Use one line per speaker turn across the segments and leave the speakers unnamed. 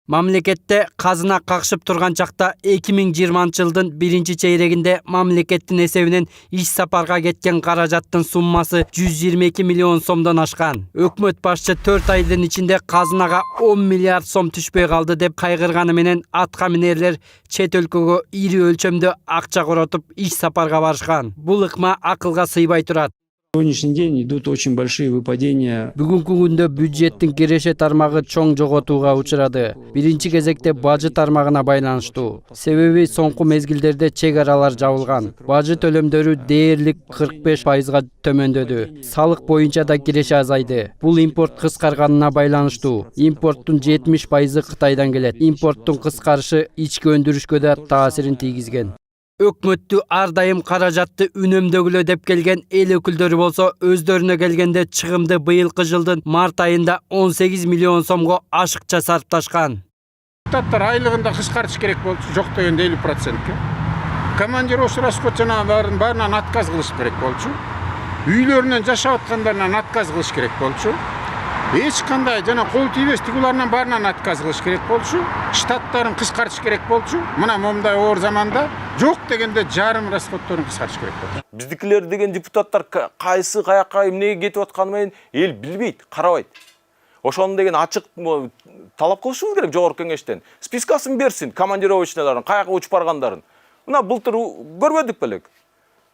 Мамлекетте казына какшып турган чакта 2020-жылдын 1-чейрегинде мамлекеттин эсебинен иш сапарга кеткен каражаттын суммасы 122 миллион сомдон ашкан. Өкмөт башчы 4 айдын ичинде казынага 10 миллиард сом түшпөй калды деп кайгырганы менен атка минерлер чет өлкөгө ири өлчөмдө акча коротуп иш сапарга барышкан. Бул ыкма акылга сыйбай турат.
На сегодняшний день идут очень большие выпадения.
Бүгүнкү күндө бюджеттин киреше тармагы чоң жоготууга учурады. Биринчи кезекте бажы тармагына байланыштуу. Себеби соңку мезгилдерде чек аралар жабылган. Бажы төлөмдөрү дээрлик 45%га төмөндөдү. Салык боюнча да киреше азайды. Бул импорт кыскарганына байланыштуу. Импорттун 70%ы Кытайдан келет. Импорттун кыскарышы ички өндүрүшкө да таасирин тийгизген. Өкмөттү ар дайым каражатты үнөмдөгүлө деп келген эл өкүлдөрү болсо өздөрүнө келгенде чыгымды быйылкы жылдын март айында 18 миллион сомго ашыкча сарпташкан.
Депутаттар айлыгында кыскартыш керек болчу, жок дегенде 50%ке. Командировка расход жанагылардын баарынан отказ кылыш керек болчу. Үйлөрүнөн жашап аткандарынан отказ кылыш керек болчу. Эч кандай жана кол тийбес тигуларынан баарынан отказ кылыш керек болчу. Штаттарын кыскартыш керек болчу. Мына момундай оор заманда жок дегенде жарым расходторун кыскартыш керек болчу.
Биздикилер деген депутаттар кайсы каяка эмнеге кетип атканы менен эл билбейт, карабайт. Ошону деген ачык талап кылышыбыз керек жогорку кеңештен. Спискасын берсин, командировочныйларын, каяка учуп баргандарын. Мына былтыр көрбөдүк белек.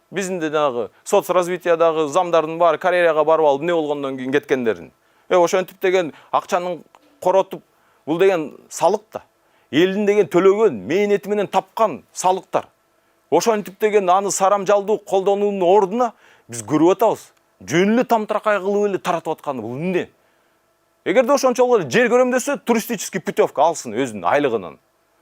Биздин дагы соцразвитиядагы замдардын баары Кореяга барып алып эмне болгондон кийин кеткендерин. Ошентип деген акчанын коротуп, бул деген салык да. Элдин деген төлөгөн, мээнети менен тапкан салыктар. Ошентип деген аны сарамжалдуу колдонуунун ордуна биз көрүп атабыз. Жөн эле тамтыракай кылып эле таратып атканы бул эмне? Эгерде ошончолук эле жер көрөм десе, туристический путевка алсын өзүнүн айлыгынан.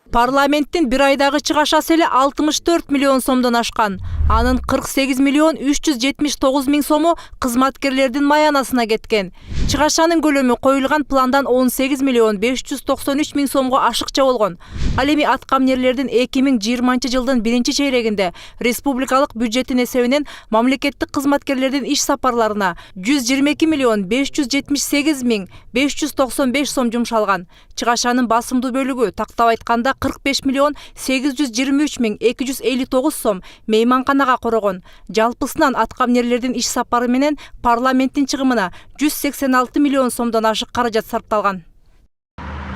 Парламенттин бир айдагы чыгашасы эле 64 миллион сомдон ашкан. Анын 48 миллион 379 миң сому кызматкерлердин маянасына кеткен. Чыгашанын көлөмү коюлган пландан 18 миллион 593 миң сомго ашыкча болгон. Ал эми аткаминерлердин 2020 жылдын 1-чейрегинде республикалык бюджеттин эсебинен мамлекеттик кызматкерлердин иш сапарларына 122 миллион 578 миң 595 сом жумшалган. Чыгашанын басымдуу бөлүгү тактап айтканда 45 миллион 823 миң 259 сом мейманканага корогон. Жалпысынан аткаминерлердин иш сапары менен парламенттин чыгымына 186 миллион сомдон ашык каражат сарпталган.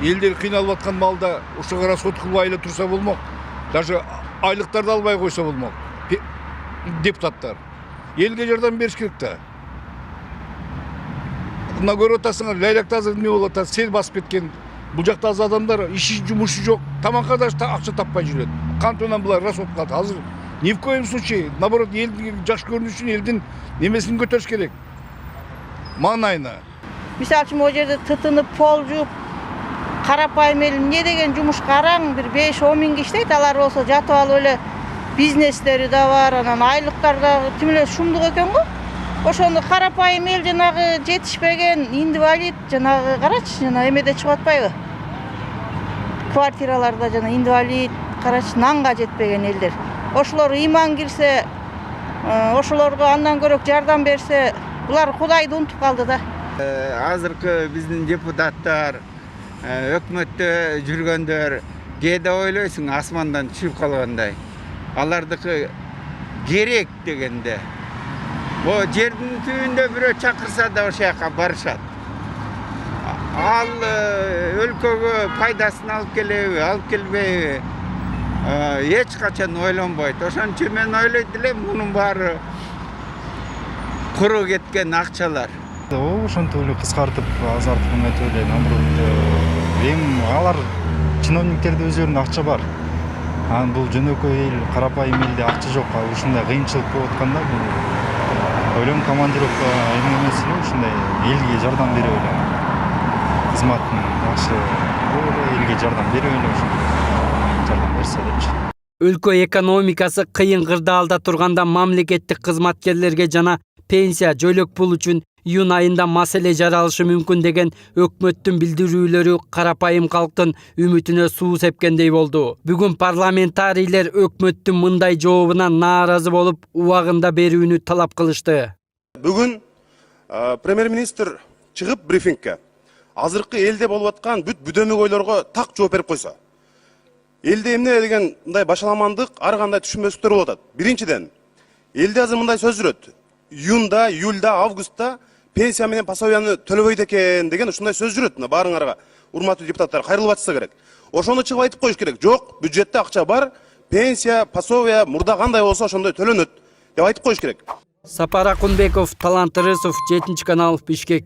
Элдер кыйналып аткан маалда ушуга расход кылбай эле турса болмок. Даже айлыктарды албай койсо болмок. Депутаттар элге жардам бериш керек да. Мына көрүп атасыңар, лайлакта азыр эмне болуп атат, сел басып кеткен. Бул жакта аз адамдар иши жумушу жок, тамакка да акча таппай жүрөт. Кантип менен булар расход кылат? Азыр ни в коем случае, наоборот, элдин жакшы көрүнүш үчүн элдин немесин көтөрүш керек. Маанайына.
Мисалы үчүн могу жерде тытынып, пол жууп, карапайым эл эмне деген жумуш караң, бир 5-10 миң иштейт, алар болсо жатып алып эле бизнестери да бар, анан айлыктар да тим эле шумдук экен го. Ошону карапайым эл жанагы жетишпеген инвалид жанагы карачы, жана эмеде чыгып атпайбы? Квартираларда жана инвалид, карачы, нанга жетпеген элдер. Ошолор ыйман кирсе, ошолорго андан көрөк жардам берсе, булар Кудайды унутуп калды да.
Азыркы биздин депутаттар, өкмөттө жүргөндөр кээде ойлойсуң асмандан түшүп калгандай. Алардыкы керек дегенде. О жердин түбүндө бирөө чакырса да ошол жака барышат. Ал өлкөгө пайдасын алып келеби, алып келбейби? Эч качан ойлонбойт. Ошон үчүн мен ойлойт элем, мунун баары куру кеткен акчалар.
Ошентип эле кыскартып, азартып эметип эле, наоборот, эми алар чиновниктерде өздөрүнүн акча бар. Анан бул жөнөкөй эл, карапайым элде акча жок, ушундай кыйынчылык болуп атканда бул ойлойм командировка эмес эле, ушундай элге жардам берип эле. Кызматтын жакшы элге жардам берип эле жардам берсе депчи.
Өлкө экономикасы кыйын кырдаалда турганда мамлекеттик кызматкерлерге жана пенсия, жөлөк пул үчүн июнь айында маселе жаралышы мүмкүн деген өкмөттүн билдирүүлөрү карапайым калктын үмүтүнө суу сепкендей болду. Бүгүн парламентарийлер өкмөттүн мындай жообуна нааразы болуп, убагында берүүнү талап кылышты.
Бүгүн премьер-министр чыгып брифингке азыркы элде болуп аткан бүт бүдөмүк ойлорго так жооп берип койсо. Элде эмне деген мындай башаламандык, ар кандай түшүнбөстүктөр болуп атат. Биринчиден, элде азыр мындай сөз жүрөт. Июнда, июльда, августта пенсия менен пособияны төлөбөйт экен деген ушундай сөз жүрөт. Мына баарыңарга урматтуу депутаттар кайрылып атса керек. Ошону чыгып айтып коюш керек. Жок, бюджетте акча бар, пенсия, пособия мурда кандай болсо ошондой төлөнөт деп айтып коюш керек.
Сапар Акунбеков, Талант Рысов, 7 канал, Бишкек.